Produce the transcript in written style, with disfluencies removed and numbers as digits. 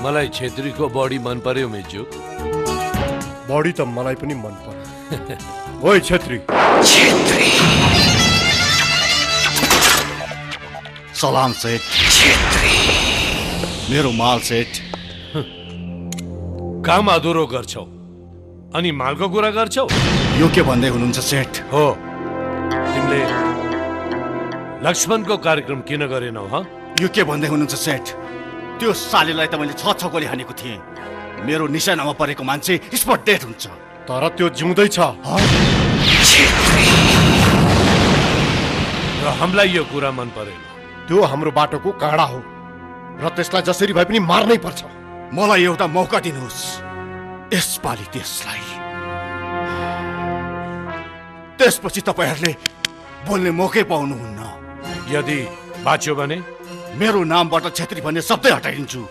मलाई छेत्रीको बढी मन पर्यो मिजु। बढी त मलाई पनि मन पर्यो। ओइ छेत्री। सलाम सेठ। मेरो माल सेठ। काम अधुरो गर्छौ अनि मालको कुरा गर्छौ? यो के भन्दै हुनुहुन्छ सेठ? हो, तिमीले लक्ष्मणको कार्यक्रम किन गरेनौ? यो के भन्दै हुनुहुन्छ सेठ? त्यो सालीलाई त मैले 6 गोली हानेको थिएँ। मेरो निशानामा परेको मान्छे स्पट डेड हुन्छ। तर त्यो जिउँदै छ। र हामीलाई यो कुरा मन परेन। त्यो हाम्रो बाटोको काँडा हो र त्यसलाई जसरी भए पनि मार्नै पर्छ। मलाई एउटा मौका दिनुहोस्। यसपालि त्यसलाई। त्यसपछि तपाईहरुले बोल्ने मौकै पाउनुहुन्न। यदि बाँच्यो भने मेरो नामबाट छेत्री भन्ने शब्दै हटाइदिन्छु।